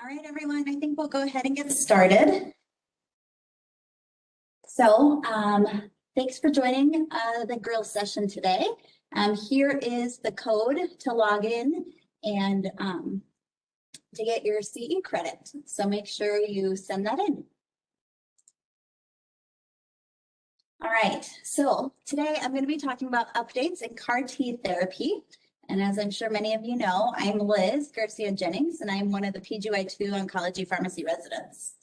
All right, everyone, I think we'll go ahead and get started. So thanks for joining the grill session today. Here is the code to log in and to get your CE credit. So make sure you send that in. All right, so today I'm going to be talking about updates in CAR T therapy. And as I'm sure many of you know, I'm Liz Garcia-Jennings, and I'm one of the PGY2 Oncology Pharmacy residents.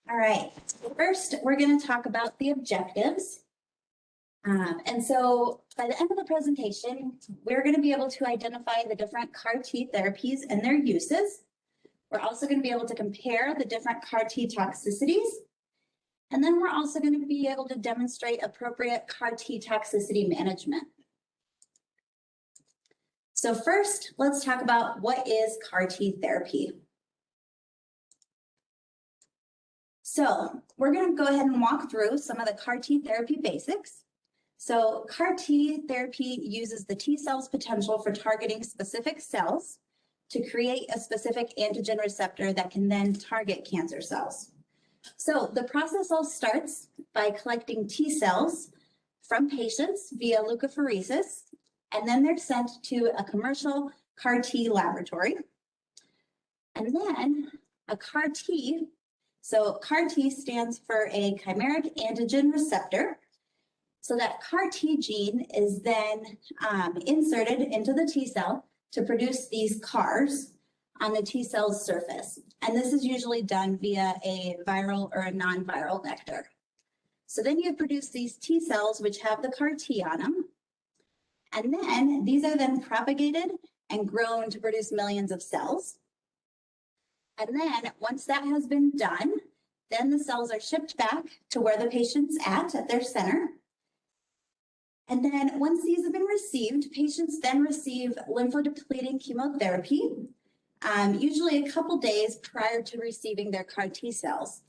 All right, first we're going to talk about the objectives. And so by the end of the presentation, we're going to be able to identify the different CAR T therapies and their uses. We're also going to be able to compare the different CAR T toxicities. And then we're also going to be able to demonstrate appropriate CAR T toxicity management. So first, let's talk about what is CAR T therapy. So we're going to go ahead and walk through some of the CAR T therapy basics. So CAR T therapy uses the T cell's potential for targeting specific cells to create a specific antigen receptor that can then target cancer cells. So the process all starts by collecting T cells from patients via leukapheresis, and then they're sent to a commercial CAR T laboratory. And then a CAR T, so CAR T stands for a chimeric antigen receptor. So that CAR T gene is then inserted into the T cell to produce these CARs on the T cell's surface. And this is usually done via a viral or a non-viral vector. So then you produce these T cells, which have the CAR T on them. And then these are then propagated and grown to produce millions of cells. And then once that has been done, then the cells are shipped back to where the patient's at their center. And then once these have been received, patients then receive lymphodepleting chemotherapy, usually a couple days prior to receiving their CAR T cells.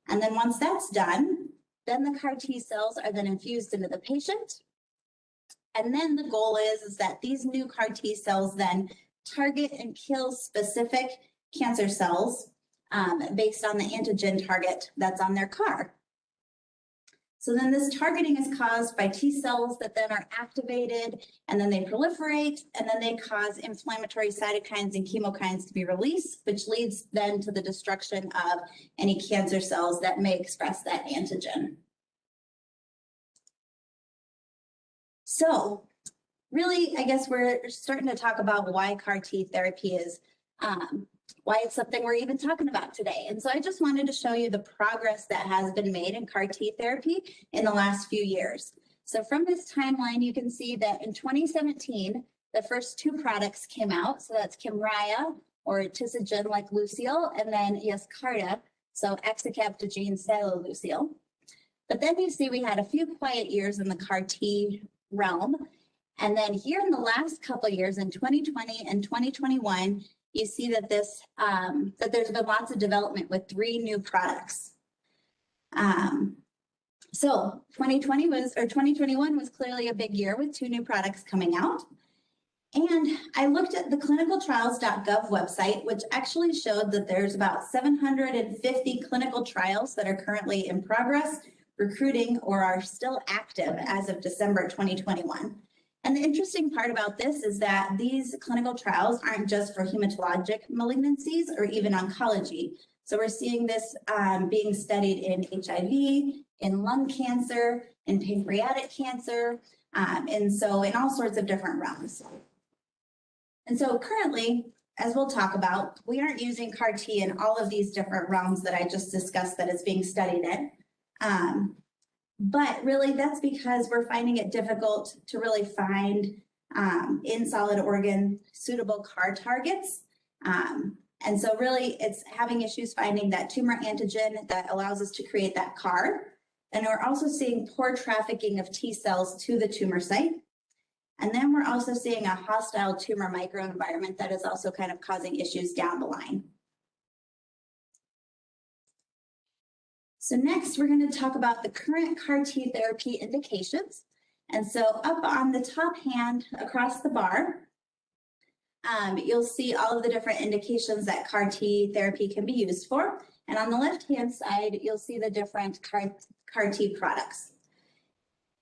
And then once that's done, then the CAR T cells are then infused into the patient. And then the goal is that these new CAR T cells then target and kill specific cancer cells based on the antigen target that's on their CAR. So then this targeting is caused by T cells that then are activated, and then they proliferate, and then they cause inflammatory cytokines and chemokines to be released, which leads then to the destruction of any cancer cells that may express that antigen. So really, I guess we're starting to talk about why CAR T therapy is why it's something we're even talking about today. And so I just wanted to show you the progress that has been made in CAR T therapy in the last few years. So from this timeline, you can see that in 2017, the first two products came out. So that's Kymriah, or Tisagen like Lucille, and then Yescarta, so Exicabtagene Ciloleucel. But then you see we had a few quiet years in the CAR T realm. And then here in the last couple of years, in 2020 and 2021, you see that there's been lots of development with 3 new products. So 2021 was clearly a big year with 2 new products coming out. And I looked at the clinicaltrials.gov website, which actually showed that there's about 750 clinical trials that are currently in progress, recruiting, or are still active as of December 2021. And the interesting part about this is that these clinical trials aren't just for hematologic malignancies or even oncology. So we're seeing this being studied in HIV, in lung cancer, in pancreatic cancer, and so in all sorts of different realms. And so currently, as we'll talk about, we aren't using CAR T in all of these different realms that I just discussed that it's being studied in. But really, that's because we're finding it difficult to really find in solid organ suitable CAR targets. And so really, it's having issues finding that tumor antigen that allows us to create that CAR. And we're also seeing poor trafficking of T cells to the tumor site. And then we're also seeing a hostile tumor microenvironment that is also kind of causing issues down the line. So next, we're going to talk about the current CAR T therapy indications. And so up on the top hand across the bar, you'll see all of the different indications that CAR T therapy can be used for. And on the left-hand side, you'll see the different CAR T products.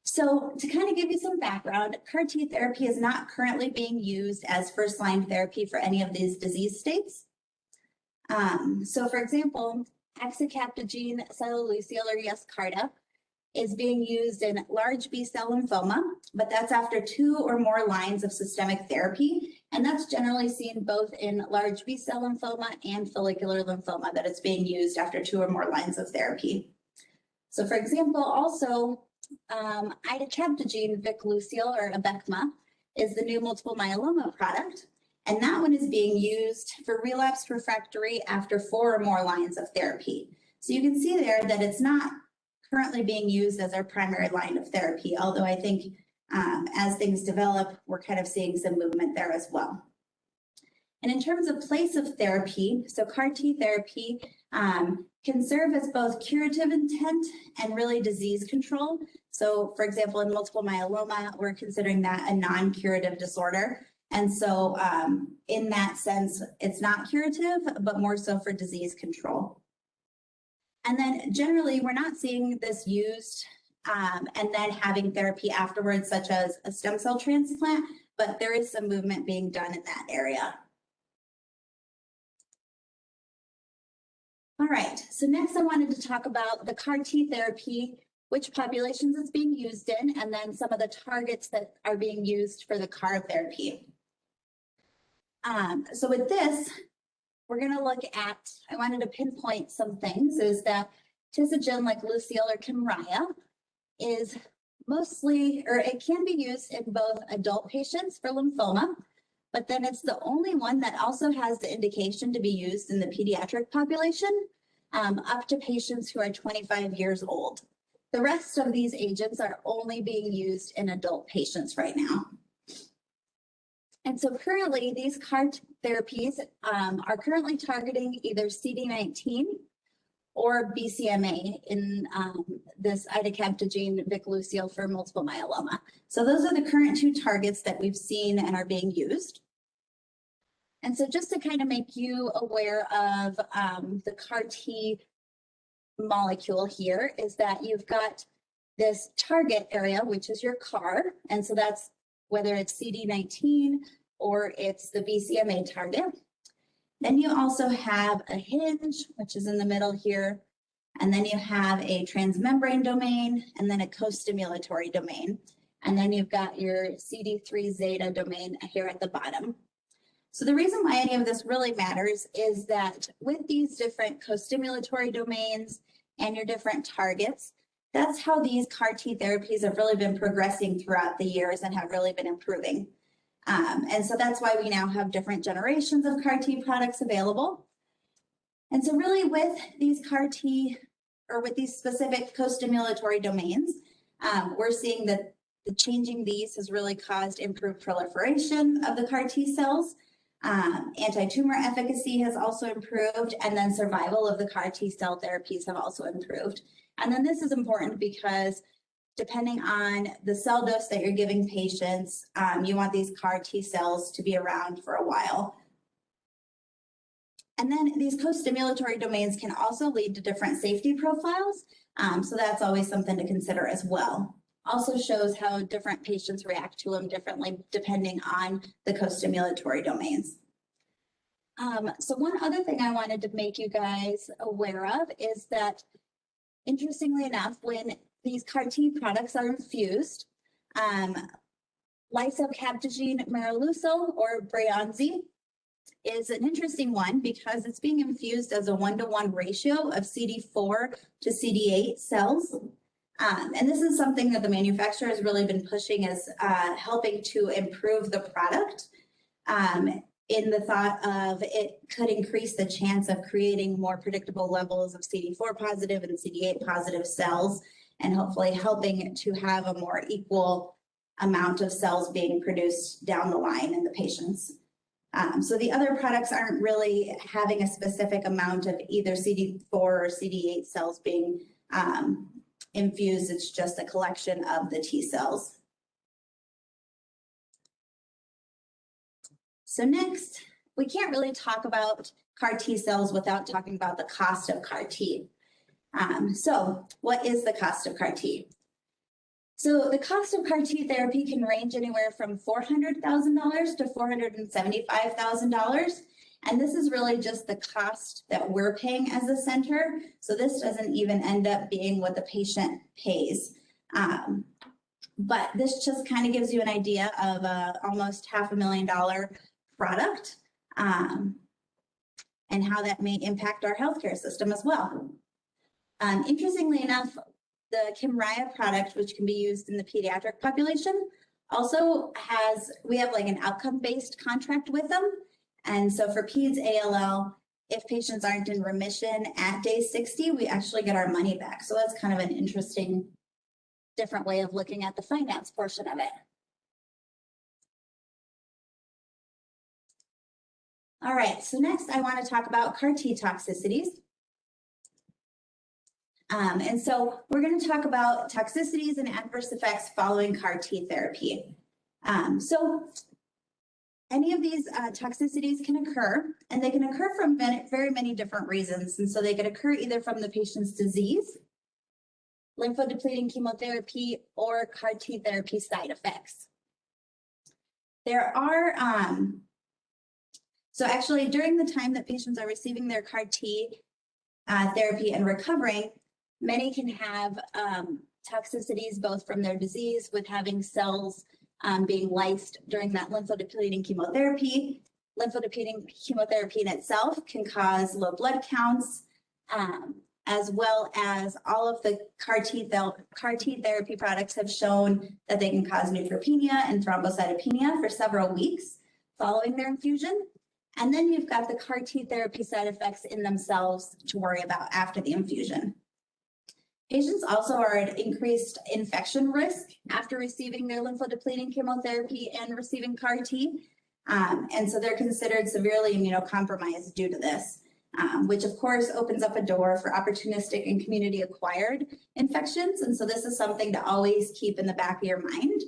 So to kind of give you some background, CAR T therapy is not currently being used as first-line therapy for any of these disease states. So for example, Garcia-Jennings cellular or Yescarta is being used in large B-cell lymphoma, but that's after 2 or more lines of systemic therapy. And that's generally seen both in large B-cell lymphoma and follicular lymphoma, that it's being used after 2 or more lines of therapy. So for example, also, Cytokine or Abecma is the new multiple myeloma product. And that one is being used for relapsed refractory after 4 or more lines of therapy. So you can see there that it's not currently being used as our primary line of therapy, although I think as things develop, we're kind of seeing some movement there as well. And in terms of place of therapy, so CAR T therapy can serve as both curative intent and really disease control. So for example, in multiple myeloma, we're considering that a non-curative disorder. And so in that sense, it's not curative, but more so for disease control. And then generally, we're not seeing this used and then having therapy afterwards, such as a stem cell transplant, but there is some movement being done in that area. All right, so next I wanted to talk about the CAR T therapy, which populations it's being used in, and then some of the targets that are being used for the CAR therapy. So with this, we're going to look at, I wanted to pinpoint some things, is that Tisagen, like Lucille or Kymriah, is mostly, or it can be used in both adult patients for lymphoma, but then it's the only one that also has the indication to be used in the pediatric population, up to patients who are 25 years old. The rest of these agents are only being used in adult patients right now. And so currently, these CAR therapies are currently targeting either CD19 or BCMA in this Icabtagene Viclucil for multiple myeloma. So those are the current 2 targets that we've seen and are being used. And so just to kind of make you aware of the CAR T molecule here is that you've got this target area, which is your CAR. And so that's whether it's CD19 or it's the BCMA target. Then you also have a hinge, which is in the middle here. And then you have a transmembrane domain and then a co-stimulatory domain. And then you've got your CD3 zeta domain here at the bottom. So the reason why any of this really matters is that with these different co-stimulatory domains and your different targets, that's how these CAR T therapies have really been progressing throughout the years and have really been improving. And so that's why we now have different generations of CAR T products available. And so really with these CAR T, or with these specific co-stimulatory domains, we're seeing that the changing these has really caused improved proliferation of the CAR T cells. Anti-tumor efficacy has also improved, and then survival of the CAR T cell therapies have also improved. And then this is important because depending on the cell dose that you're giving patients, you want these CAR T cells to be around for a while. And then these co-stimulatory domains can also lead to different safety profiles. So that's always something to consider as well. Also shows how different patients react to them differently depending on the co-stimulatory domains. So one other thing I wanted to make you guys aware of is that, interestingly enough, when these CAR T products are infused, Lyso-Cabtagene Marilucil, or Breyanzi, is an interesting one because it's being infused as a 1-to-1 ratio of CD4 to CD8 cells. And this is something that the manufacturer has really been pushing as helping to improve the product in the thought of it could increase the chance of creating more predictable levels of CD4 positive and CD8 positive cells, and hopefully helping to have a more equal amount of cells being produced down the line in the patients. So the other products aren't really having a specific amount of either CD4 or CD8 cells being infused. It's just a collection of the T cells. So next, we can't really talk about CAR T cells without talking about the cost of CAR T. So what is the cost of CAR T? So the cost of CAR T therapy can range anywhere from $400,000 to $475,000. And this is really just the cost that we're paying as a center. So this doesn't even end up being what the patient pays. But this just kind of gives you an idea of almost $500,000 product and how that may impact our healthcare system as well. Interestingly enough, the Kymriah product, which can be used in the pediatric population, also we have like an outcome-based contract with them. And so for peds ALL, if patients aren't in remission at day 60, we actually get our money back. So that's kind of an interesting, different way of looking at the finance portion of it. All right, so next I want to talk about CAR T toxicities. And so we're going to talk about toxicities and adverse effects following CAR T therapy. So any of these toxicities can occur, and they can occur from very many different reasons. And so they can occur either from the patient's disease, lymphodepleting chemotherapy, or CAR T therapy side effects. There are, so actually during the time that patients are receiving their CAR T therapy and recovering, many can have toxicities both from their disease with having cells being lysed during that lymphodepleting chemotherapy. Lymphodepleting chemotherapy in itself can cause low blood counts, as well as all of the CAR T therapy products have shown that they can cause neutropenia and thrombocytopenia for several weeks following their infusion. And then you've got the CAR T therapy side effects in themselves to worry about after the infusion. Patients also are at increased infection risk after receiving their lymphodepleting chemotherapy and receiving CAR T. And so they're considered severely immunocompromised due to this, which of course opens up a door for opportunistic and community-acquired infections. And so this is something to always keep in the back of your mind.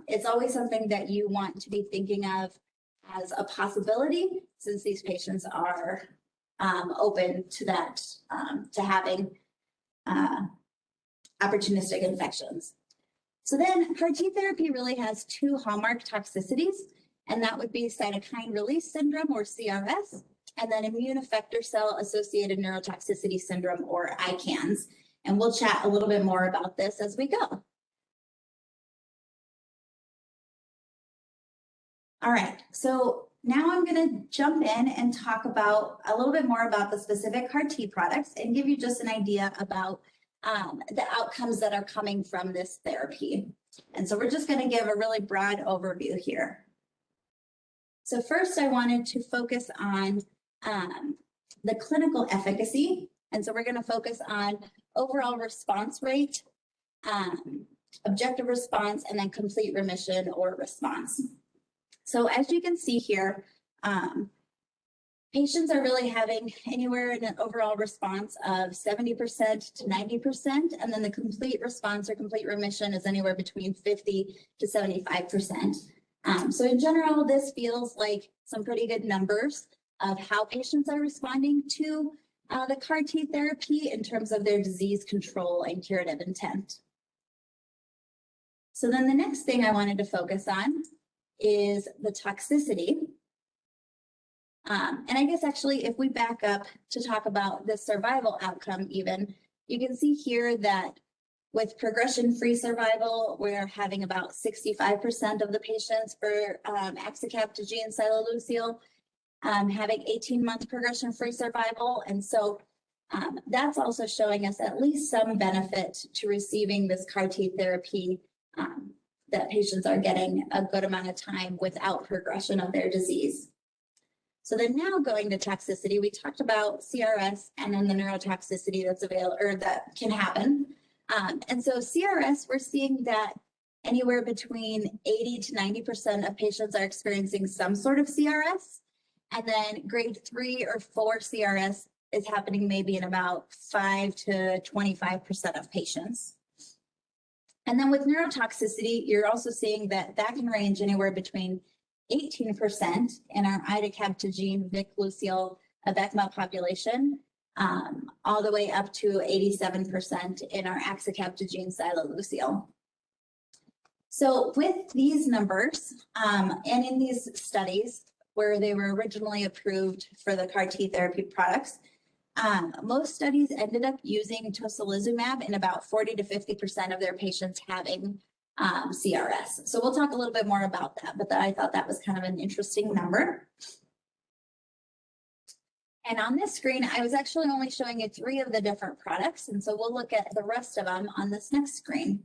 It's always something that you want to be thinking of as a possibility, since these patients are open to that, to having opportunistic infections. So then CAR T therapy really has two hallmark toxicities, and that would be cytokine release syndrome, or CRS, and then immune effector cell associated neurotoxicity syndrome, or ICANS. And we'll chat a little bit more about this as we go. All right, so now I'm going to jump in and talk about a little bit more about the specific CAR T products and give you just an idea about the outcomes that are coming from this therapy. And so we're just going to give a really broad overview here. So first, I wanted to focus on the clinical efficacy. And so we're going to focus on overall response rate, objective response, and then complete remission or response. So as you can see here, patients are really having anywhere in an overall response of 70% to 90%, and then the complete response or complete remission is anywhere between 50 to 75%. So in general, this feels like some pretty good numbers of how patients are responding to the CAR T therapy in terms of their disease control and curative intent. So then the next thing I wanted to focus on is the toxicity. And I guess actually, if we back up to talk about the survival outcome even, you can see here that with progression-free survival, we're having about 65% of the patients for Axicabtagene and Silolucil having 18-month progression-free survival. And so that's also showing us at least some benefit to receiving this CAR T therapy, that patients are getting a good amount of time without progression of their disease. So then now going to toxicity, we talked about CRS and then the neurotoxicity that's available or that can happen. And so CRS, we're seeing that anywhere between 80 to 90% of patients are experiencing some sort of CRS. And then grade 3 or 4 CRS is happening maybe in about 5 to 25% of patients. And then with neurotoxicity, you're also seeing that that can range anywhere between 18% in our idacaptogene Vic-Lucille Abecma population, all the way up to 87% in our axicabtagene Silolucille. So with these numbers, and in these studies where they were originally approved for the CAR T therapy products, most studies ended up using tocilizumab in about 40 to 50% of their patients having CRS. So we'll talk a little bit more about that, but I thought that was kind of an interesting number. And on this screen, I was actually only showing you 3 of the different products, and so we'll look at the rest of them on this next screen.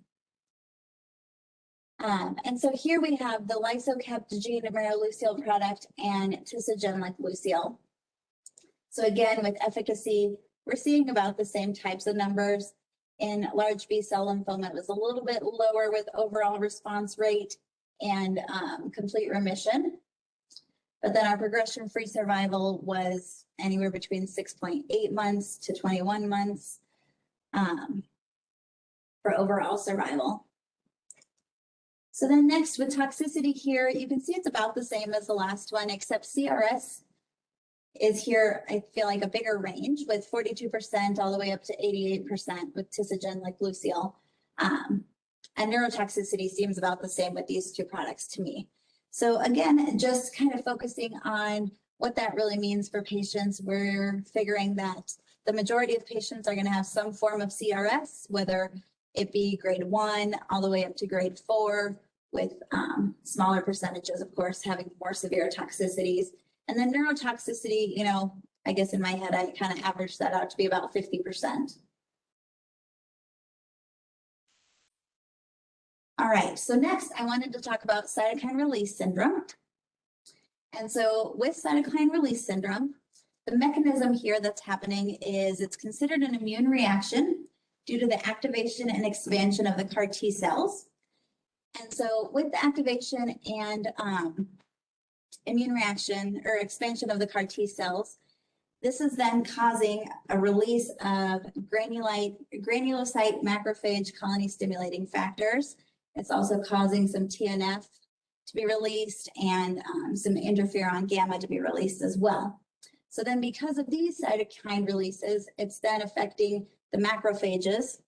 And so here we have the lisocabtagene maraleucel product and Tisagen-like-Lucille. So again, with efficacy, we're seeing about the same types of numbers. In large B-cell lymphoma, it was a little bit lower with overall response rate and complete remission. But then our progression-free survival was anywhere between 6.8 months to 21 months for overall survival. So then next with toxicity here, you can see it's about the same as the last one, except CRS is here, I feel like a bigger range with 42% all the way up to 88% with Tisagen-like-Lucille. And neurotoxicity seems about the same with these 2 products to me. So again, just kind of focusing on what that really means for patients, we're figuring that the majority of patients are going to have some form of CRS, whether it be grade 1 all the way up to grade 4, with smaller percentages, of course, having more severe toxicities. And then neurotoxicity, you know, I guess in my head, I kind of averaged that out to be about 50%. All right, so next I wanted to talk about cytokine release syndrome. And so with cytokine release syndrome, the mechanism here that's happening is it's considered an immune reaction due to the activation and expansion of the CAR T cells. And so with the activation and immune reaction or expansion of the CAR T cells, this is then causing a release of granulocyte macrophage colony stimulating factors. It's also causing some TNF to be released and some interferon gamma to be released as well. So then because of these cytokine releases, it's then affecting the macrophages,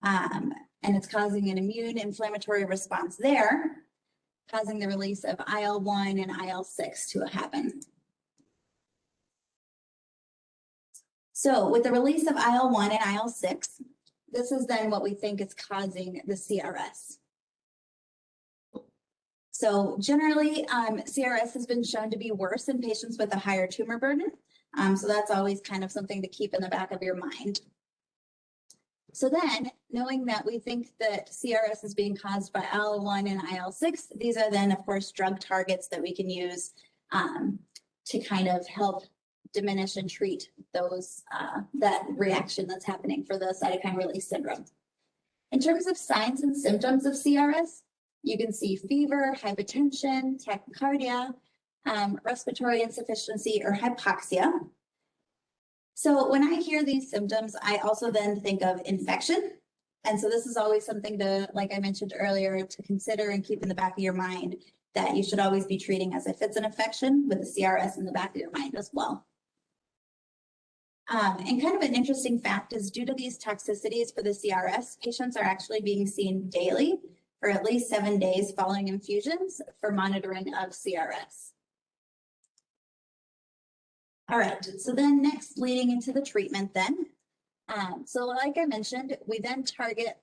and it's causing an immune inflammatory response there, causing the release of IL-1 and IL-6 to happen. So with the release of IL-1 and IL-6, this is then what we think is causing the CRS. So generally, CRS has been shown to be worse in patients with a higher tumor burden. So that's always kind of something to keep in the back of your mind. So then, knowing that we think that CRS is being caused by IL-1 and IL-6, these are then, of course, drug targets that we can use to kind of help diminish and treat those that reaction that's happening for the cytokine release syndrome. In terms of signs and symptoms of CRS, you can see fever, hypotension, tachycardia, respiratory insufficiency, or hypoxia. So when I hear these symptoms, I also then think of infection. And so this is always something to, like I mentioned earlier, to consider and keep in the back of your mind that you should always be treating as if it's an infection with the CRS in the back of your mind as well. And kind of an interesting fact is due to these toxicities for the CRS, patients are actually being seen daily for at least 7 days following infusions for monitoring of CRS. All right, so then next leading into the treatment then. So like I mentioned, we then target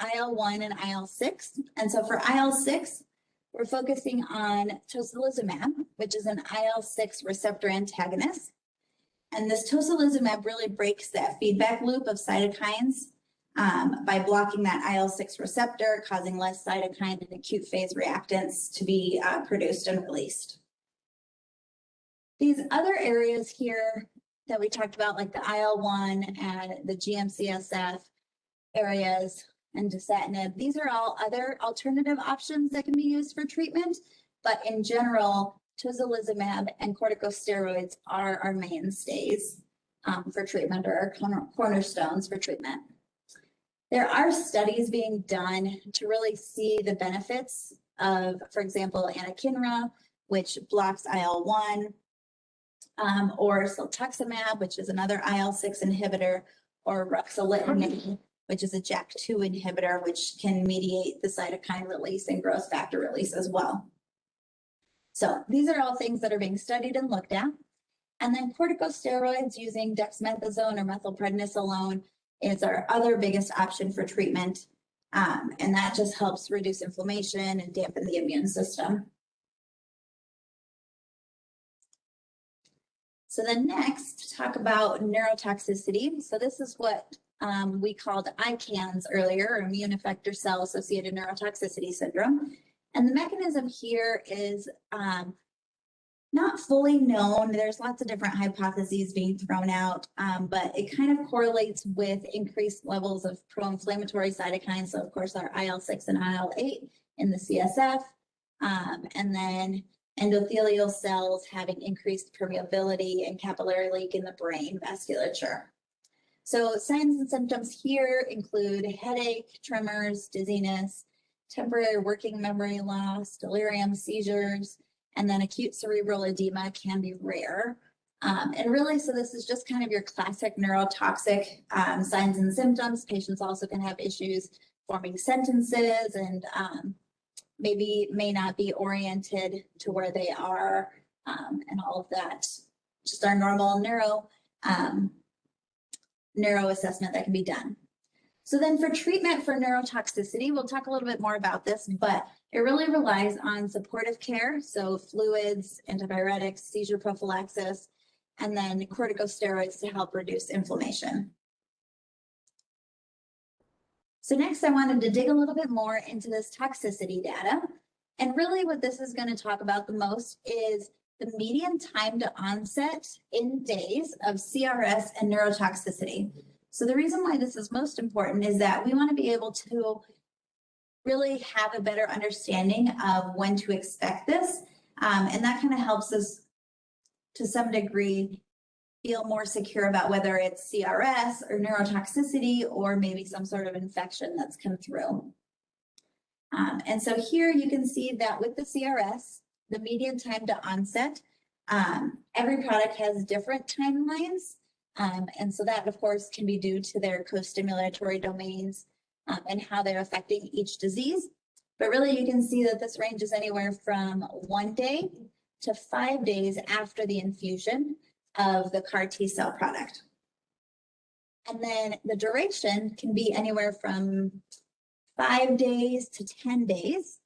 IL-1 and IL-6. And so for IL-6, we're focusing on tocilizumab, which is an IL-6 receptor antagonist. And this tocilizumab really breaks that feedback loop of cytokines by blocking that IL-6 receptor, causing less cytokine and acute phase reactants to be produced and released. These other areas here that we talked about, like the IL-1 and the GM-CSF areas and dasatinib, these are all other alternative options that can be used for treatment. But in general, tocilizumab and corticosteroids are our mainstays for treatment, or cornerstones for treatment. There are studies being done to really see the benefits of, for example, anakinra which blocks IL-1, or siltuximab, which is another IL-6 inhibitor, or ruxolitinib, which is a JAK2 inhibitor, which can mediate the cytokine release and growth factor release as well. So these are all things that are being studied and looked at. And then corticosteroids using dexamethasone or methylprednisolone is our other biggest option for treatment. And that just helps reduce inflammation and dampen the immune system. So then next, talk about neurotoxicity. So this is what we called ICANS earlier, or immune effector cell-associated neurotoxicity syndrome. And the mechanism here is not fully known. There's lots of different hypotheses being thrown out, but it kind of correlates with increased levels of pro-inflammatory cytokines. So of course, our IL-6 and IL-8 in the CSF, and then endothelial cells having increased permeability and capillary leak in the brain vasculature. So signs and symptoms here include headache, tremors, dizziness, temporary working memory loss, delirium, seizures, and then acute cerebral edema can be rare. And really, so this is just kind of your classic neurotoxic signs and symptoms. Patients also can have issues forming sentences and maybe may not be oriented to where they are, and all of that. Just our normal neuro assessment that can be done. So then for treatment for neurotoxicity, we'll talk a little bit more about this, but it really relies on supportive care. So fluids, antipyretics, seizure prophylaxis, and then corticosteroids to help reduce inflammation. So next I wanted to dig a little bit more into this toxicity data. And really what this is going to talk about the most is the median time to onset in days of CRS and neurotoxicity. So the reason why this is most important is that we want to be able to really have a better understanding of when to expect this. And that kind of helps us to some degree feel more secure about whether it's CRS or neurotoxicity or maybe some sort of infection that's come through. And so here you can see that with the CRS, the median time to onset, every product has different timelines. And so that, of course, can be due to their co-stimulatory domains and how they're affecting each disease. But really, you can see that this ranges anywhere from 1 day to 5 days after the infusion of the CAR T cell product. And then the duration can be anywhere from 5 days to 10 days.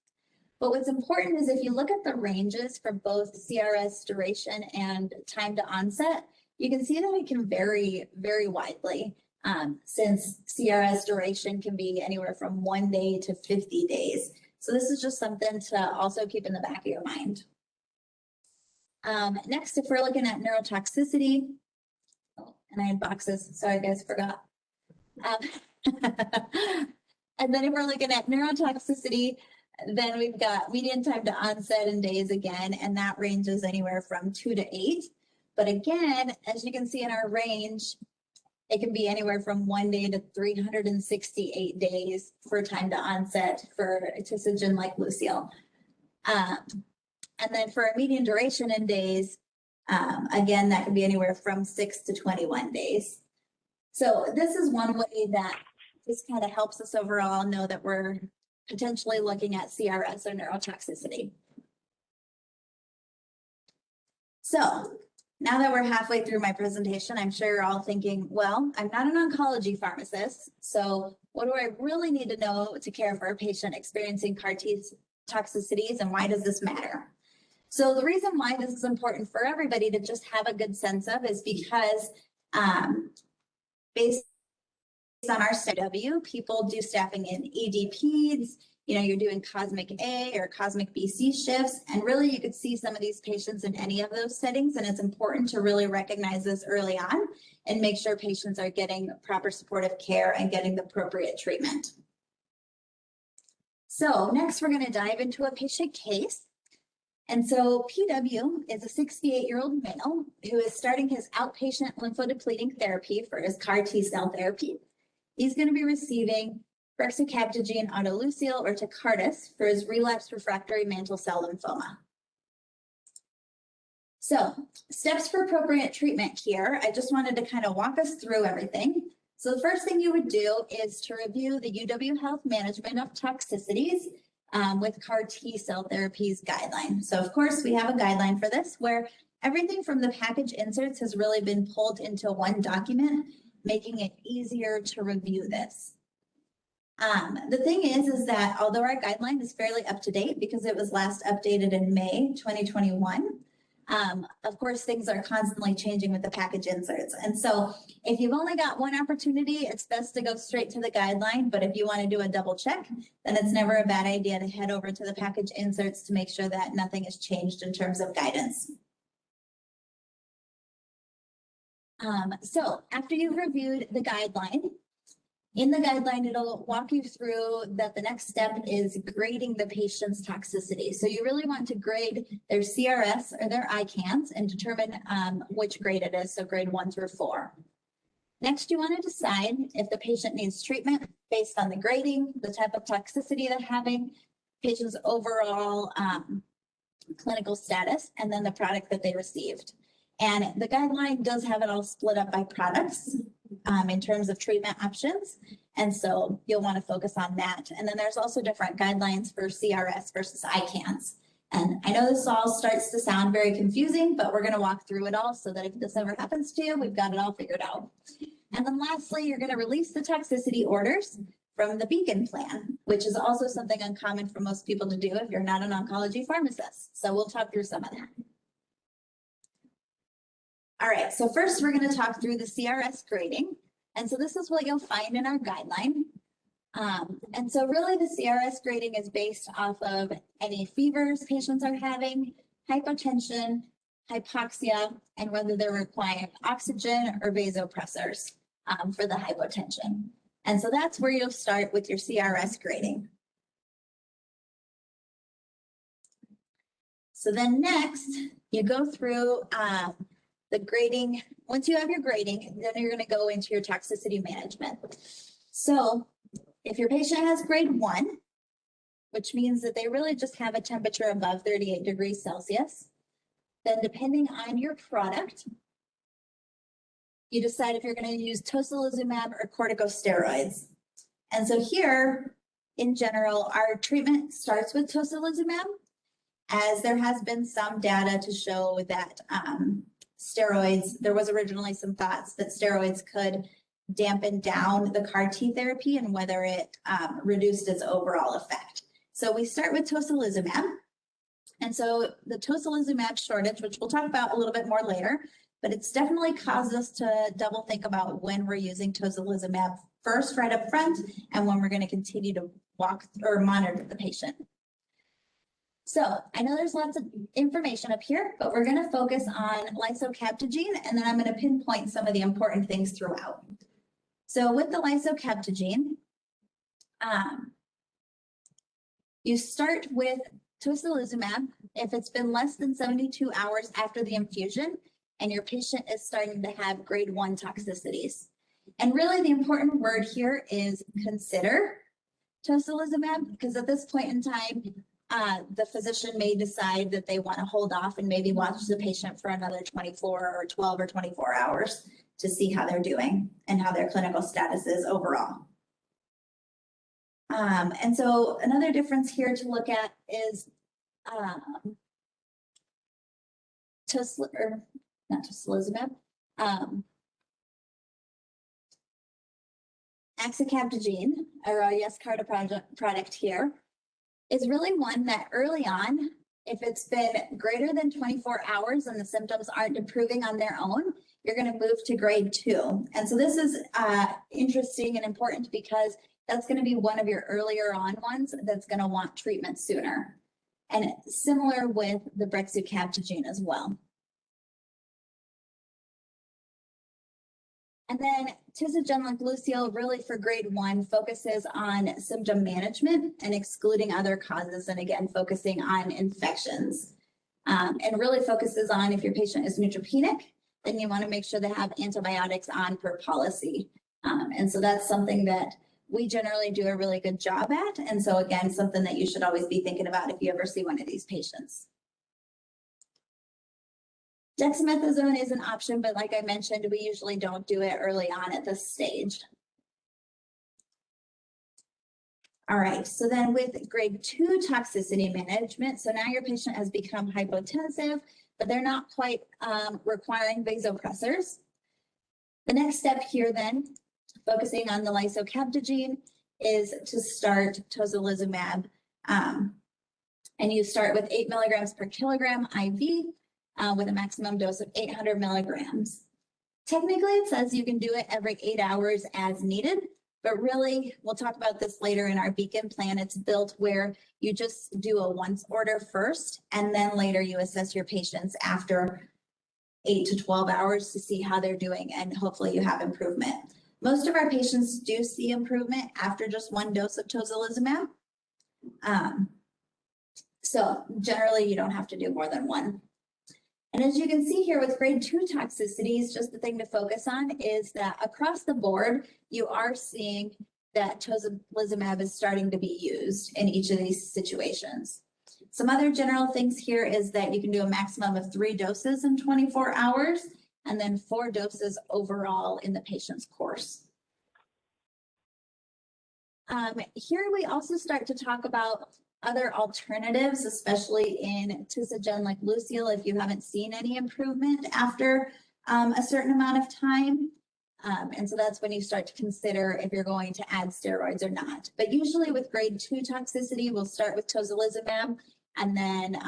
But what's important is if you look at the ranges for both CRS duration and time to onset, you can see that it can vary very widely, since CRS duration can be anywhere from 1 day to 50 days. So this is just something to also keep in the back of your mind. Next, if we're looking at neurotoxicity, and I had boxes, sorry guys, forgot. And then if we're looking at neurotoxicity, then we've got median time to onset in days again, and that ranges anywhere from 2 to 8. But again, as you can see in our range, it can be anywhere from 1 day to 368 days for time to onset for Tisagen like Lucille. And then for a median duration in days, again, that can be anywhere from 6 to 21 days. So this is one way that this kind of helps us overall know that we're potentially looking at CRS or neurotoxicity. So now that we're halfway through my presentation, I'm sure you're all thinking, well, I'm not an oncology pharmacist, so what do I really need to know to care for a patient experiencing CAR T toxicities, and why does this matter? So the reason why this is important for everybody to just have a good sense of is because based on our study, people do staffing in ED-PEDS, you're doing Cosmic A or Cosmic BC shifts, and really you could see some of these patients in any of those settings, and it's important to really recognize this early on and make sure patients are getting proper supportive care and getting the appropriate treatment. So next we're going to dive into a patient case. And so PW is a 68-year-old male who is starting his outpatient lymphodepleting therapy for his CAR T cell therapy. He's going to be receiving brexucabtagene autoleucel or Tecartus for his relapsed refractory mantle cell lymphoma. So steps for appropriate treatment here. I just wanted to kind of walk us through everything. So the first thing you would do is to review the UW Health Management of Toxicities with CAR T cell therapies guideline. So of course we have a guideline for this where everything from the package inserts has really been pulled into one document, making it easier to review this. The thing is that although our guideline is fairly up to date because it was last updated in May 2021, of course, things are constantly changing with the package inserts. And so if you've only got one opportunity, it's best to go straight to the guideline. But if you want to do a double check, then it's never a bad idea to head over to the package inserts to make sure that nothing has changed in terms of guidance. So after you've reviewed the guideline, in the guideline, it'll walk you through that the next step is grading the patient's toxicity. So you really want to grade their CRS or their ICANS and determine which grade it is, so grade 1 through 4. Next, you want to decide if the patient needs treatment based on the grading, the type of toxicity they're having, patient's overall clinical status, and then the product that they received. And the guideline does have it all split up by products in terms of treatment options. And so you'll want to focus on that. And then there's also different guidelines for CRS versus ICANS. And I know this all starts to sound very confusing, but we're going to walk through it all so that if this ever happens to you, we've got it all figured out. And then lastly, you're going to release the toxicity orders from the Beacon plan, which is also something uncommon for most people to do if you're not an oncology pharmacist. So we'll talk through some of that. All right, so first we're going to talk through the CRS grading. And so this is what you'll find in our guideline. And so really the CRS grading is based off of any fevers patients are having, hypotension, hypoxia, and whether they're requiring oxygen or vasopressors for the hypotension. And so that's where you'll start with your CRS grading. So then next, you go through the grading. Once you have your grading, then you're going to go into your toxicity management. So if your patient has grade 1, which means that they really just have a temperature above 38 degrees Celsius, then depending on your product, you decide if you're going to use tocilizumab or corticosteroids. And so here, in general, our treatment starts with tocilizumab, as there has been some data to show that steroids, there was originally some thoughts that steroids could dampen down the CAR T therapy and whether it reduced its overall effect. So we start with tocilizumab. And so the tocilizumab shortage, which we'll talk about a little bit more later, but it's definitely caused us to double think about when we're using tocilizumab first right up front and when we're going to continue to walk or monitor the patient. So I know there's lots of information up here, but we're going to focus on lysocabtagene, and then I'm going to pinpoint some of the important things throughout. So with the lysocabtagene, you start with tocilizumab if it's been less than 72 hours after the infusion and your patient is starting to have grade 1 toxicities. And really the important word here is consider tocilizumab, because at this point in time, the physician may decide that they want to hold off and maybe watch the patient for another 24 or 12 or 24 hours to see how they're doing and how their clinical status is overall. And so another difference here to look at is axicabtagene, or Yescarta product here, is really one that early on, if it's been greater than 24 hours and the symptoms aren't improving on their own, you're going to move to grade 2. And so this is interesting and important because that's going to be one of your earlier on ones that's going to want treatment sooner. And similar with the brexucabtagene as well. And then tisagenlecleucel, really for grade 1, focuses on symptom management and excluding other causes, and again, focusing on infections. And really focuses on if your patient is neutropenic, then you want to make sure they have antibiotics on per policy. And so that's something that we generally do a really good job at. And so again, something that you should always be thinking about if you ever see one of these patients. Dexamethasone is an option, but like I mentioned, we usually don't do it early on at this stage. All right, so then with grade 2 toxicity management, so now your patient has become hypotensive, but they're not quite requiring vasopressors. The next step here then, focusing on the lysocabtagene, is to start tocilizumab. And you start with 8 milligrams per kilogram IV with a maximum dose of 800 milligrams. Technically, it says you can do it every 8 hours as needed, but really, we'll talk about this later in our Beacon plan. It's built where you just do a once order first, and then later you assess your patients after 8 to 12 hours to see how they're doing, and hopefully you have improvement. Most of our patients do see improvement after just one dose of tocilizumab. So generally, you don't have to do more than one. And as you can see here with grade 2 toxicities, just the thing to focus on is that across the board, you are seeing that tocilizumab is starting to be used in each of these situations. Some other general things here is that you can do a maximum of 3 doses in 24 hours and then 4 doses overall in the patient's course. Here we also start to talk about other alternatives, especially in Tisagen like Lucille, if you haven't seen any improvement after a certain amount of time. And so that's when you start to consider if you're going to add steroids or not. But usually with grade 2 toxicity, we'll start with tocilizumab and then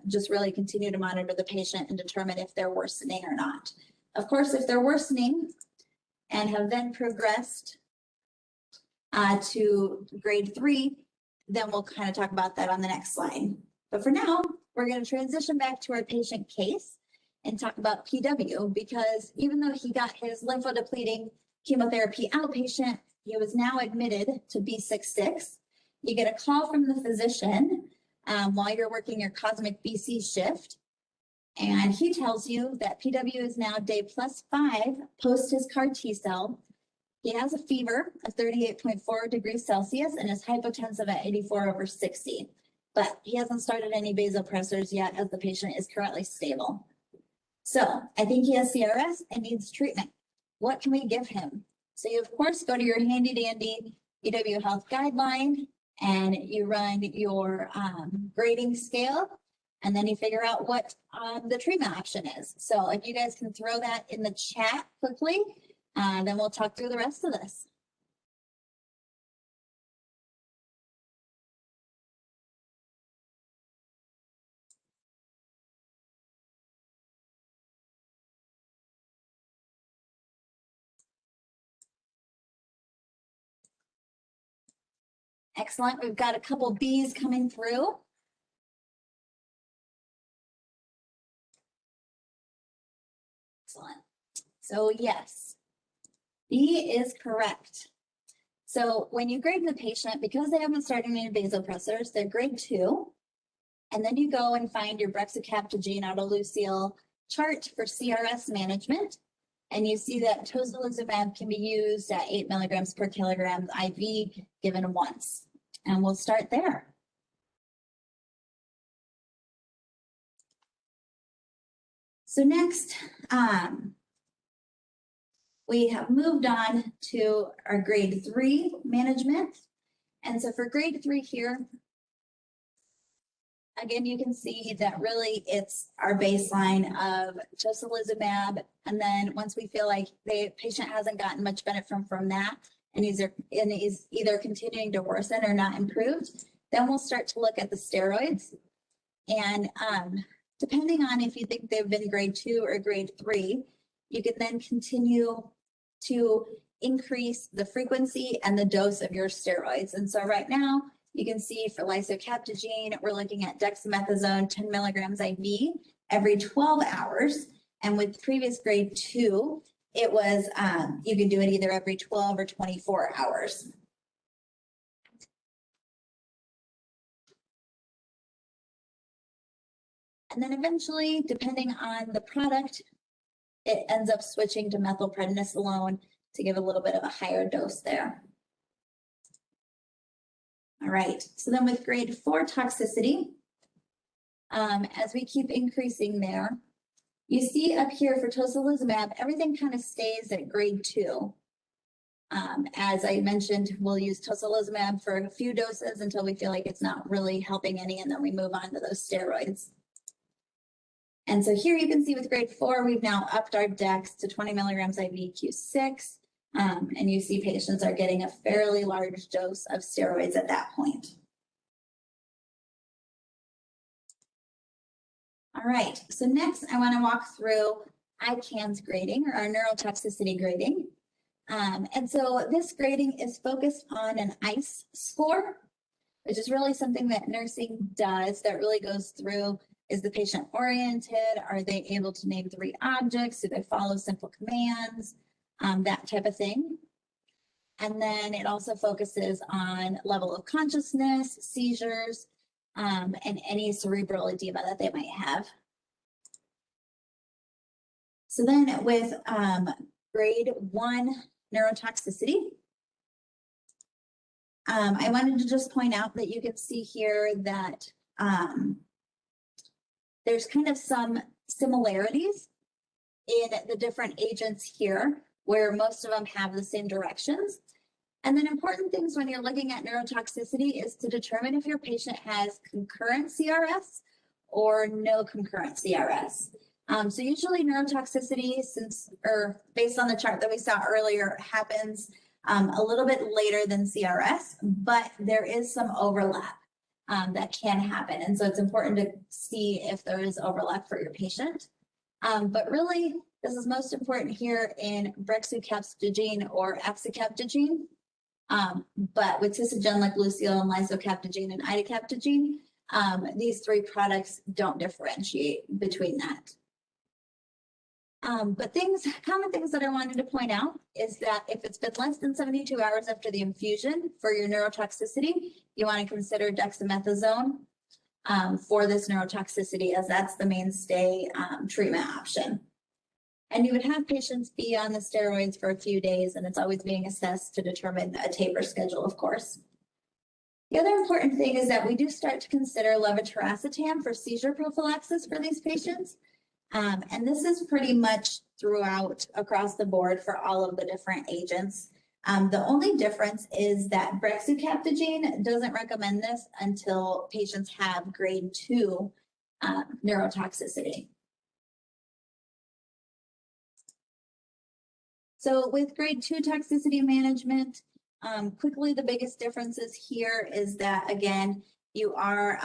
just really continue to monitor the patient and determine if they're worsening or not. Of course, if they're worsening and have then progressed to grade 3, then we'll kind of talk about that on the next slide. But for now, we're going to transition back to our patient case and talk about PW, because even though he got his lymphodepleting chemotherapy outpatient, he was now admitted to B66. You get a call from the physician while you're working your cosmic BC shift, and he tells you that PW is now day +5 post his CAR T cell. He has a fever of 38.4 degrees Celsius and is hypotensive at 84/60, but he hasn't started any vasopressors yet as the patient is currently stable. So I think he has CRS and needs treatment. What can we give him? So you, of course, go to your handy dandy EW Health guideline and you run your grading scale, and then you figure out what the treatment option is. So if you guys can throw that in the chat quickly, then we'll talk through the rest of this. Excellent. We've got a couple Bs coming through. Excellent. So yes, B is correct. So when you grade the patient, because they haven't started any vasopressors, they're grade 2. And then you go and find your brexacaptagene autoleucel chart for CRS management. And you see that tocilizumab can be used at 8 milligrams per kilogram IV given once. And we'll start there. So next, we have moved on to our grade 3 management. And so for grade 3 here, again, you can see that really it's our baseline of tocilizumab. And then once we feel like the patient hasn't gotten much benefit from that, and is either continuing to worsen or not improved, then we'll start to look at the steroids. And depending on if you think they've been grade 2 or grade 3, you can then continue to increase the frequency and the dose of your steroids. And so right now, you can see for lysocabtagene, we're looking at dexamethasone 10 milligrams IV every 12 hours. And with previous grade 2, it was, you could do it either every 12 or 24 hours. And then eventually, depending on the product, it ends up switching to methylprednisolone to give a little bit of a higher dose there. All right, so then with grade 4 toxicity, as we keep increasing there, You see up here for tocilizumab, everything kind of stays at grade 2. As I mentioned, we'll use tocilizumab for a few doses until we feel like it's not really helping any, and then we move on to those steroids. And so here you can see with grade 4, we've now upped our dex to 20 milligrams IV Q6, and you see patients are getting a fairly large dose of steroids at that point. All right, so next I want to walk through ICANS grading, or our neurotoxicity grading. And so this grading is focused on an ICE score, which is really something that nursing does that really goes through, is the patient oriented? Are they able to name 3 objects? Do they follow simple commands? That type of thing. And then it also focuses on level of consciousness, seizures, and any cerebral edema that they might have. So then with grade 1 neurotoxicity, I wanted to just point out that you can see here that there's kind of some similarities in the different agents here, where most of them have the same directions. And then important things when you're looking at neurotoxicity is to determine if your patient has concurrent CRS or no concurrent CRS. So usually neurotoxicity, based on the chart that we saw earlier, happens a little bit later than CRS, but there is some overlap that can happen. And so it's important to see if there is overlap for your patient. But really, this is most important here in brexucabtagene or axicabtagene. But with Tisagen, like Luciol and lisocabtagene and idacabtagene, these 3 products don't differentiate between that. But common things that I wanted to point out is that if it's been less than 72 hours after the infusion for your neurotoxicity, you want to consider dexamethasone for this neurotoxicity, as that's the mainstay treatment option. And you would have patients be on the steroids for a few days, and it's always being assessed to determine a taper schedule, of course. The other important thing is that we do start to consider levetiracetam for seizure prophylaxis for these patients. And this is pretty much throughout across the board for all of the different agents. The only difference is that brexucabtagene doesn't recommend this until patients have grade 2 neurotoxicity. So with grade 2 toxicity management, quickly the biggest differences here is that, again, you are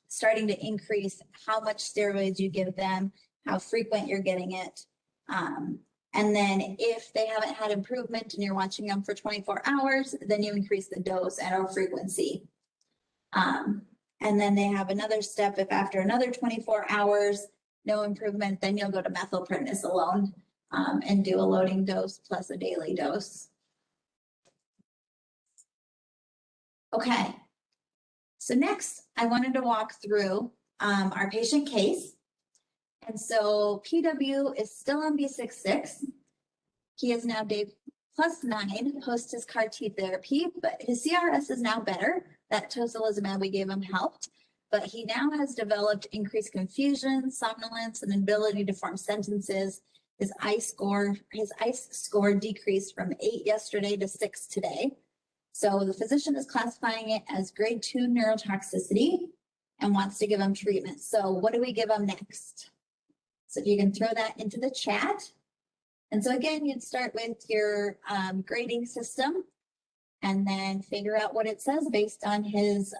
starting to increase how much steroids you give them, how frequent you're getting it. And then if they haven't had improvement and you're watching them for 24 hours, then you increase the dose and or frequency. And then they have another step. If after another 24 hours, no improvement, then you'll go to methylprednisolone and do a loading dose plus a daily dose. Okay. So next, I wanted to walk through our patient case. And so PW is still on B66. He is now day +9 post his CAR T therapy, but his CRS is now better. That tocilizumab we gave him helped, but he now has developed increased confusion, somnolence, and inability to form sentences. His ICE score decreased from 8 yesterday to 6 today. So the physician is classifying it as grade 2 neurotoxicity and wants to give him treatment. So what do we give him next? So if you can throw that into the chat. And so again, you'd start with your grading system and then figure out what it says based on his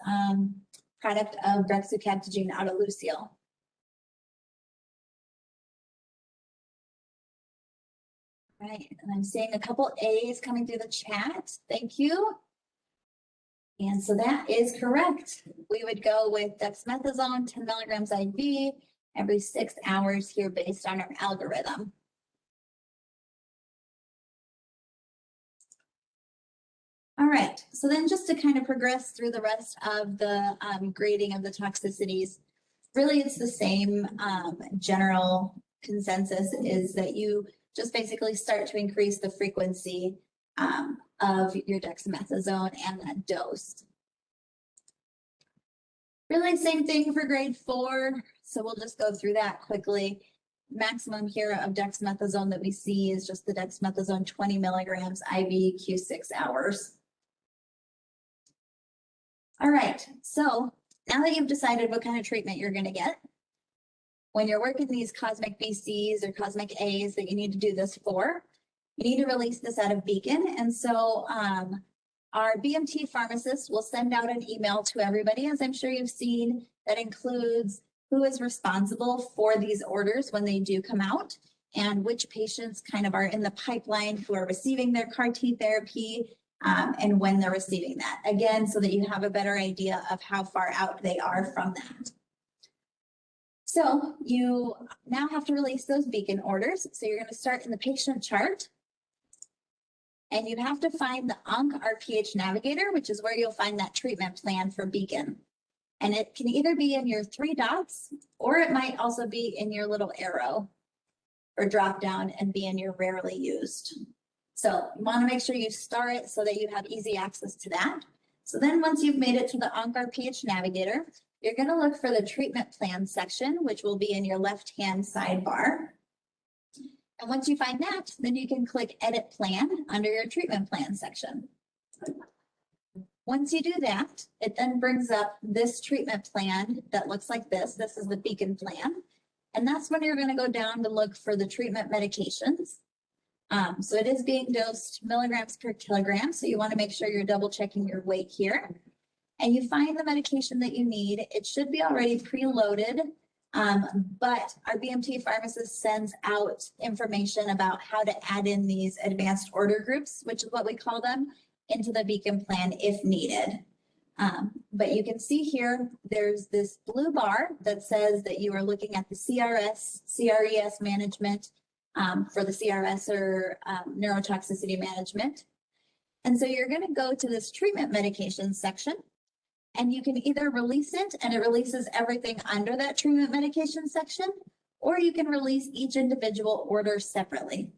product of brexucabtagene autoluciol. Right, and I'm seeing a couple A's coming through the chat. Thank you. And so that is correct. We would go with dexamethasone, 10 milligrams IV every 6 hours here based on our algorithm. All right, so then just to kind of progress through the rest of the grading of the toxicities, really it's the same general consensus is that you just basically start to increase the frequency of your dexamethasone and that dose. Really same thing for grade 4. So we'll just go through that quickly. Maximum here of dexamethasone that we see is just the dexamethasone 20 milligrams IV Q6 hours. All right, so now that you've decided what kind of treatment you're going to get, when you're working these cosmic BCs or cosmic A's that you need to do this for, you need to release this out of Beacon. And so our BMT pharmacist will send out an email to everybody, as I'm sure you've seen, that includes who is responsible for these orders when they do come out and which patients kind of are in the pipeline who are receiving their CAR T therapy and when they're receiving that. Again, so that you have a better idea of how far out they are from that. So you now have to release those Beacon orders. So you're going to start in the patient chart. And you have to find the OncRPH Navigator, which is where you'll find that treatment plan for Beacon. And it can either be in your 3 dots, or it might also be in your little arrow or drop down and be in your rarely used. So you want to make sure you star it so that you have easy access to that. So then once you've made it to the OncRPH Navigator, you're going to look for the treatment plan section, which will be in your left-hand sidebar. And once you find that, then you can click Edit Plan under your treatment plan section. Once you do that, it then brings up this treatment plan that looks like this. This is the Beacon plan. And that's when you're going to go down to look for the treatment medications. So it is being dosed milligrams per kilogram. So you want to make sure you're double checking your weight here. And you find the medication that you need. It should be already preloaded, but our BMT pharmacist sends out information about how to add in these advanced order groups, which is what we call them, into the Beacon plan if needed. But you can see here, there's this blue bar that says that you are looking at the CRES management for the CRS or neurotoxicity management. And so you're going to go to this treatment medication section. And you can either release it and it releases everything under that treatment medication section, or you can release each individual order separately.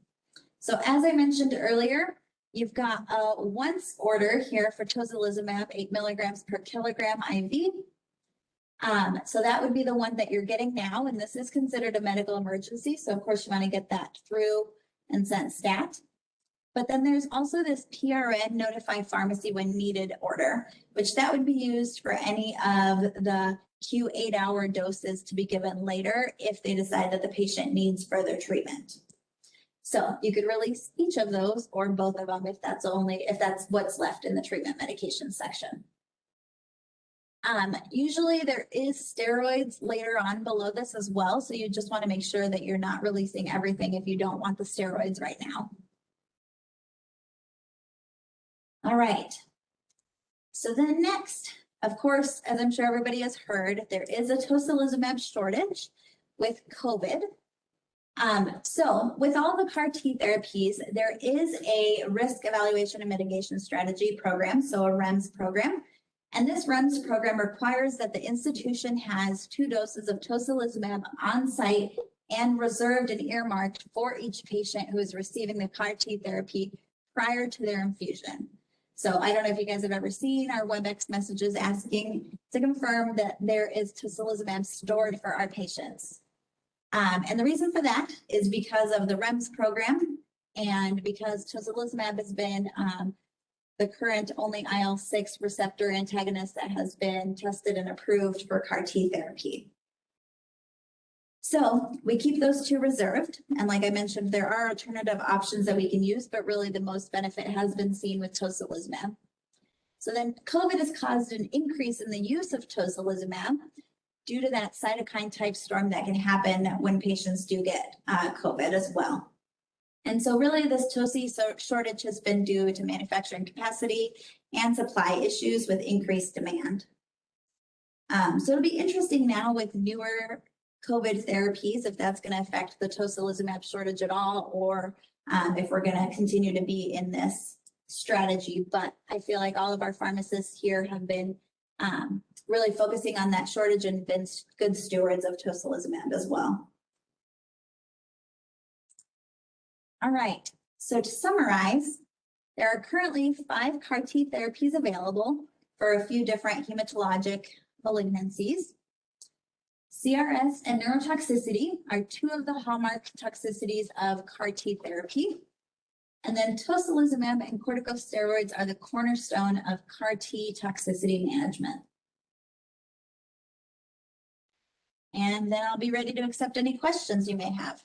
So as I mentioned earlier, you've got a once order here for tocilizumab, 8 milligrams per kilogram IV. So that would be the one that you're getting now, and this is considered a medical emergency. So of course you want to get that through and sent stat. But then there's also this PRN notify pharmacy when needed order, which that would be used for any of the Q8-hour doses to be given later if they decide that the patient needs further treatment. So you could release each of those or both of them if that's what's left in the treatment medication section. Usually there is steroids later on below this as well. So you just want to make sure that you're not releasing everything if you don't want the steroids right now. All right, so then next, of course, as I'm sure everybody has heard, there is a tocilizumab shortage with COVID. So with all the CAR T therapies, there is a risk evaluation and mitigation strategy program, so a REMS program. And this REMS program requires that the institution has 2 doses of tocilizumab on site and reserved and earmarked for each patient who is receiving the CAR T therapy prior to their infusion. So I don't know if you guys have ever seen our WebEx messages asking to confirm that there is tocilizumab stored for our patients. And the reason for that is because of the REMS program and because tocilizumab has been the current only IL-6 receptor antagonist that has been tested and approved for CAR T therapy. So we keep those 2 reserved. And like I mentioned, there are alternative options that we can use, but really the most benefit has been seen with tocilizumab. So then COVID has caused an increase in the use of tocilizumab due to that cytokine type storm that can happen when patients do get COVID as well. And so really this toci shortage has been due to manufacturing capacity and supply issues with increased demand. So it'll be interesting now with newer COVID therapies, if that's going to affect the tocilizumab shortage at all, or if we're going to continue to be in this strategy. But I feel like all of our pharmacists here have been really focusing on that shortage and been good stewards of tocilizumab as well. All right, so to summarize, there are currently 5 CAR T therapies available for a few different hematologic malignancies. CRS and neurotoxicity are two of the hallmark toxicities of CAR T therapy. And then tocilizumab and corticosteroids are the cornerstone of CAR T toxicity management. And then I'll be ready to accept any questions you may have.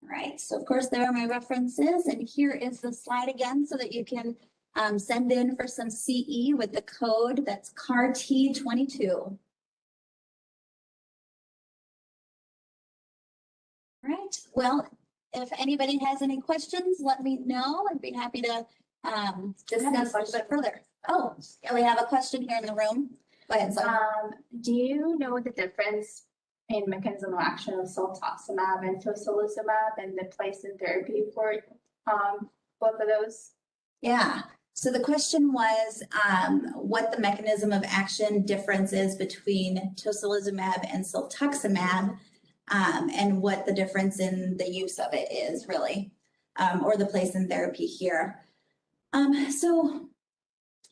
All right, so of course there are my references, and here is the slide again so that you can send in for some CE with the code that's CAR-T22. All right, well, if anybody has any questions, let me know. I'd be happy to discuss a bit further. Oh, yeah, we have a question here in the room. Go ahead, do you know the difference in mechanism of action of ciltocimab and tocilizumab and the place in therapy for both of those? Yeah, so the question was what the mechanism of action difference is between tocilizumab and ciltocimab, and what the difference in the use of it is really, or the place in therapy here. So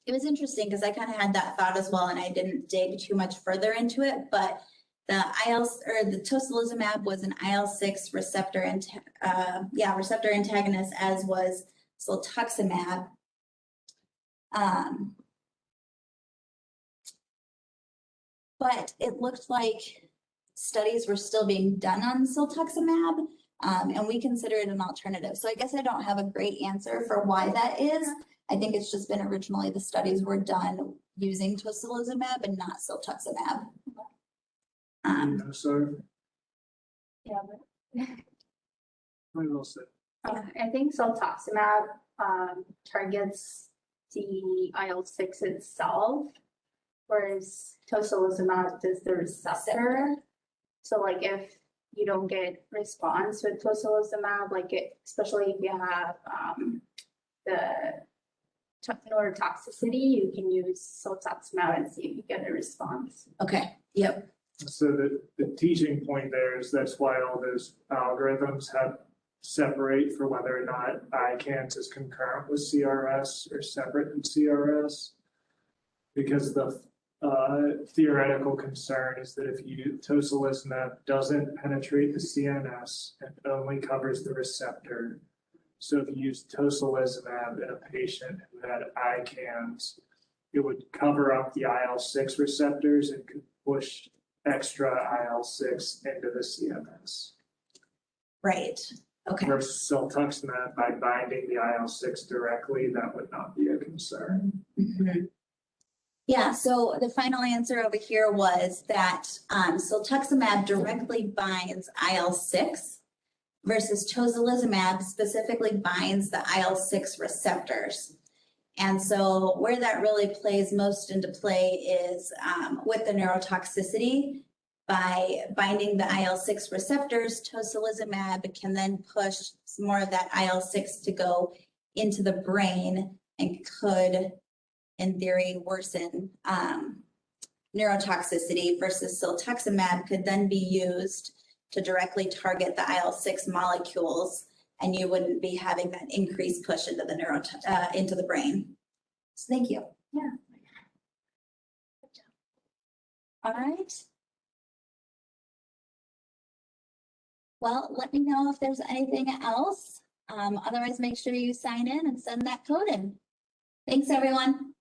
it was interesting because I kind of had that thought as well, and I didn't dig too much further into it, but the tocilizumab was an IL-6 receptor antagonist, as was ciltocimab. But it looked like studies were still being done on ciltocimab, and we consider it an alternative. So I guess I don't have a great answer for why that is. I think it's just been originally the studies were done using tocilizumab and not ciltocimab. Yeah, but Very well said. I think ciltocimab targets the IL-6 itself, whereas tocilizumab does the receptor. So like if you don't get response with tocilizumab, especially if you have the neurotoxicity, you can use ciltocimab and see if you get a response. Okay, yep. So the teaching point there is that's why all those algorithms have separate for whether or not ICANS is concurrent with CRS or separate in CRS. Because the theoretical concern is that if tocilizumab doesn't penetrate the CNS and only covers the receptor. So if you use tocilizumab in a patient who had ICANS, it would cover up the IL-6 receptors and could push extra IL-6 into the CNS. Right. Okay. Versus ciltocimab, by binding the IL-6 directly, that would not be a concern. Mm-hmm. Yeah, so the final answer over here was that ciltocimab directly binds IL-6 versus tocilizumab specifically binds the IL-6 receptors. And so where that really plays most into play is with the neurotoxicity. By binding the IL-6 receptors, tocilizumab can then push more of that IL-6 to go into the brain and could, in theory, worsen neurotoxicity, versus ciltocimab could then be used to directly target the IL-6 molecules, and you wouldn't be having that increased push into the into the brain. So thank you. Yeah. All right. Well, let me know if there's anything else. Otherwise, make sure you sign in and send that code in. Thanks, everyone.